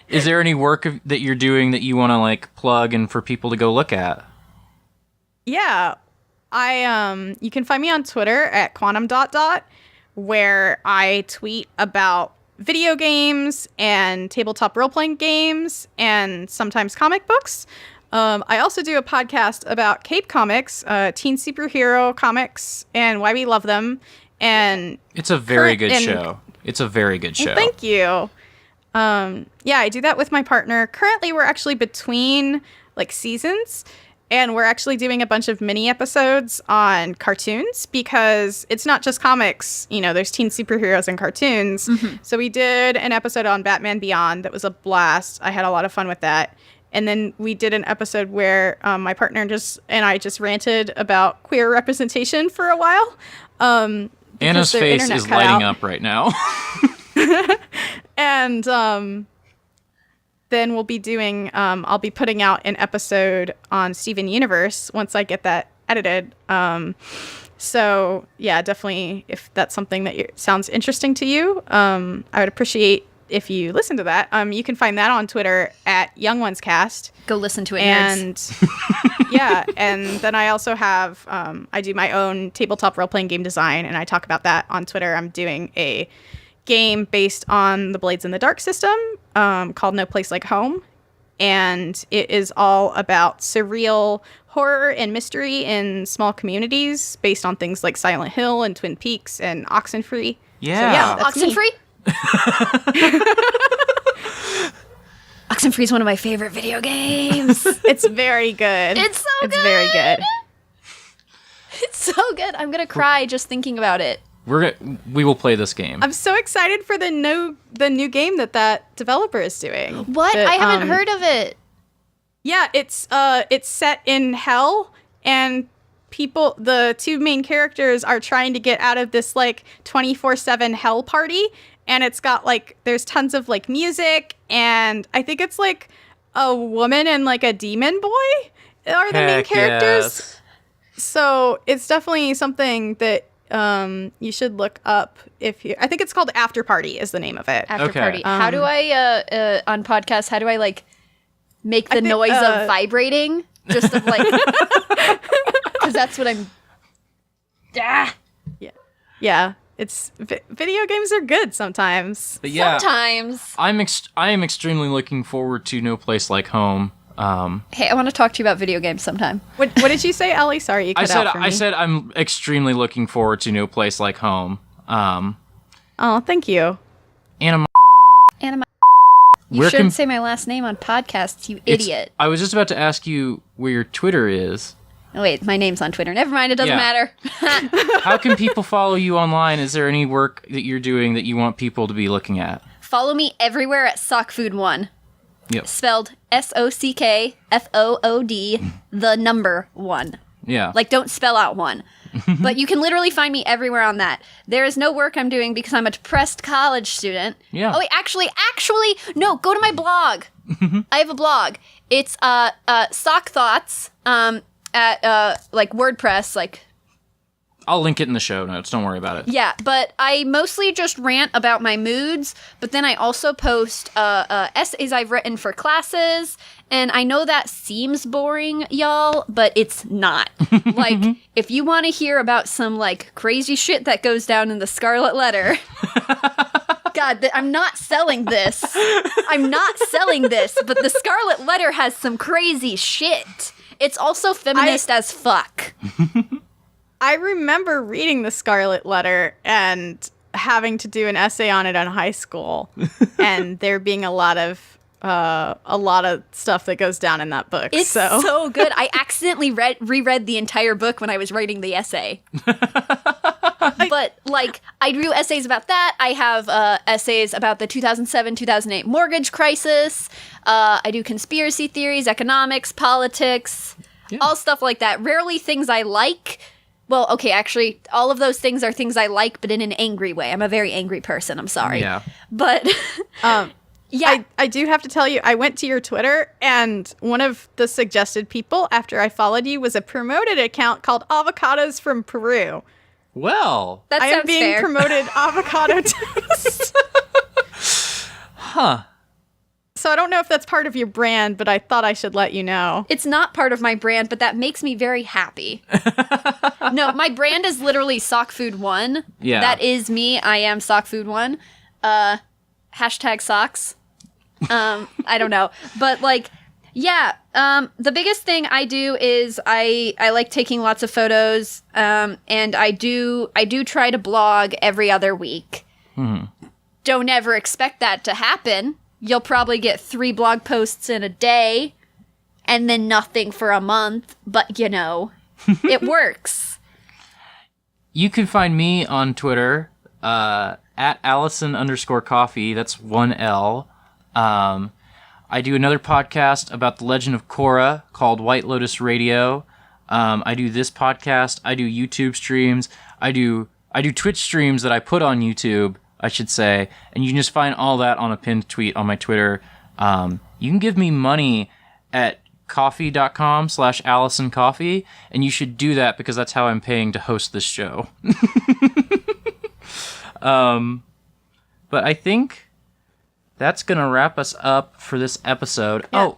Is there any work that you're doing that you want to like plug and for people to go look at? Yeah, you can find me on Twitter at quantum ... where I tweet about video games and tabletop role-playing games and sometimes comic books. I also do a podcast about Cape Comics, teen superhero comics, and why we love them. And it's a very good show. It's a very good show. Well, thank you. Yeah, I do that with my partner. Currently, we're actually between like seasons, And we're actually doing a bunch of mini episodes on cartoons because it's not just comics. You know, there's teen superheroes and cartoons. So we did an episode on Batman Beyond that was a blast. I had a lot of fun with that. And then we did an episode where my partner and I just ranted about queer representation for a while. Anna's face is lighting up right now. And then we'll be doing, I'll be putting out an episode on Steven Universe once I get that edited. So yeah, definitely if that's something that sounds interesting to you, I would appreciate if you listen to that. You can find that on Twitter at Young Ones Cast. Go listen to it, and nerds. yeah, and then I also have, I do my own tabletop role-playing game design, and I talk about that on Twitter. I'm doing a game based on the Blades in the Dark system called No Place Like Home, and it is all about surreal horror and mystery in small communities based on things like Silent Hill and Twin Peaks and Oxenfree. Yeah, that's me. Oxenfree? Oxenfree is one of my favorite video games. It's very good. It's It's very good. It's so good. I'm gonna cry just thinking about it. We will play this game. I'm so excited for the new game that developer is doing. What? I haven't heard of it. Yeah, it's set in hell, and the two main characters are trying to get out of this like 24/7 hell party, and it's got like there's tons of like music, and I think it's like a woman and like a demon boy are the main characters. Yes. So it's definitely something that you should look up I think it's called After Party is the name of it. After Okay. party. How do I on podcasts? How do I like make the noise of vibrating? Just of like, because that's what I'm. Ah. Yeah. It's video games are good sometimes. But yeah, Sometimes. I am extremely looking forward to No Place Like Home. Hey, I want to talk to you about video games sometime. What did you say, Ellie? Sorry, you cut out for me. I said I'm extremely looking forward to No Place Like Home. Oh, thank you. Anna, You shouldn't say my last name on podcasts, you idiot. I was just about to ask you where your Twitter is. Oh, wait, my name's on Twitter. Never mind, it doesn't matter. How can people follow you online? Is there any work that you're doing that you want people to be looking at? Follow me everywhere at Sockfood1. Yep. Spelled SOCKFOOD, the number 1. Yeah. Like, don't spell out 1. But you can literally find me everywhere on that. There is no work I'm doing because I'm a depressed college student. Yeah. Oh, wait, actually, no, go to my blog. I have a blog. It's Sock Thoughts at like WordPress, like. I'll link it in the show notes. Don't worry about it. Yeah, but I mostly just rant about my moods, but then I also post essays I've written for classes, and I know that seems boring, y'all, but it's not. Like, if you want to hear about some, like, crazy shit that goes down in the Scarlet Letter... God, I'm not selling this. I'm not selling this, but the Scarlet Letter has some crazy shit. It's also feminist as fuck. I remember reading the Scarlet Letter and having to do an essay on it in high school, and there being a lot of stuff that goes down in that book. It's so good. I accidentally reread the entire book when I was writing the essay. But, like, I do essays about that. I have essays about the 2007-2008 mortgage crisis. I do conspiracy theories, economics, politics, all stuff like that. Rarely things I like. Well, okay, actually, all of those things are things I like, but in an angry way. I'm a very angry person. I'm sorry. Yeah. But, yeah. I do have to tell you, I went to your Twitter, and one of the suggested people after I followed you was a promoted account called Avocados from Peru. Well. That I sounds am being fair. promoted avocado toast. Huh. So I don't know if that's part of your brand, but I thought I should let you know. It's not part of my brand, but that makes me very happy. No, my brand is literally Sockfood1. Yeah. That is me. I am Sockfood1. Hashtag socks. I don't know. But, like, yeah. The biggest thing I do is I like taking lots of photos, and I do try to blog every other week. Don't ever expect that to happen. You'll probably get 3 blog posts in a day. and then nothing for a month, but you know, it works. You can find me on Twitter, at Allison_coffee. That's 1L. I do another podcast about the Legend of Korra called White Lotus Radio. I do this podcast. I do YouTube streams. I do Twitch streams that I put on YouTube, I should say. And you can just find all that on a pinned tweet on my Twitter. You can give me money at coffee.com/AllisonCoffee, and you should do that because that's how I'm paying to host this show. But I think that's going to wrap us up for this episode. Yeah. Oh,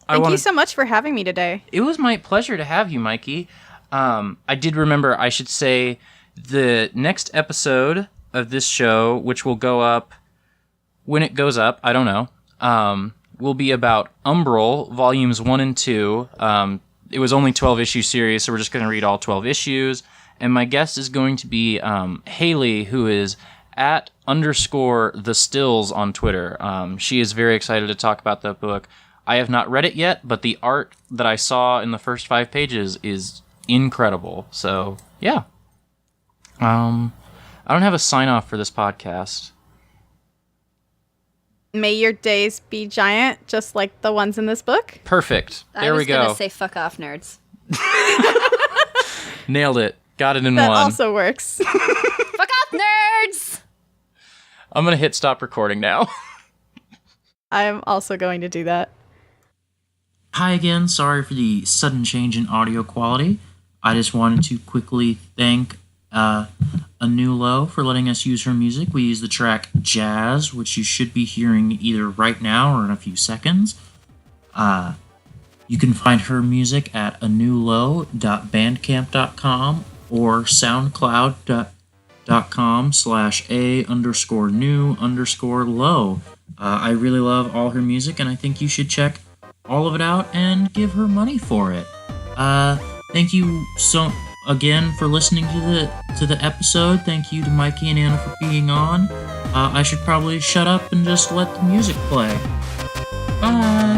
Thank you so much for having me today. It was my pleasure to have you, Mikey. I did remember I should say the next episode of this show, which will go up when it goes up, I don't know, will be about Umbral, Volumes 1 and 2. It was only 12-issue series, so we're just going to read all 12 issues. And my guest is going to be Hayley, who is at _the stills on Twitter. She is very excited to talk about that book. I have not read it yet, but the art that I saw in the first 5 pages is incredible. So, yeah. I don't have a sign-off for this podcast. May your days be giant, just like the ones in this book. Perfect. There we go. I was going to say fuck off, nerds. Nailed it. Got it in that one. That also works. Fuck off, nerds! I'm going to hit stop recording now. I'm also going to do that. Hi again. Sorry for the sudden change in audio quality. I just wanted to quickly thank Anulo for letting us use her music. We use the track Jazz, which you should be hearing either right now or in a few seconds. You can find her music at anulo.bandcamp.com or soundcloud.com/a_new_low. I really love all her music, and I think you should check all of it out and give her money for it. Thank you so again for listening to the episode. Thank you to Mikey and Anna for being on. I should probably shut up and just let the music play. Bye.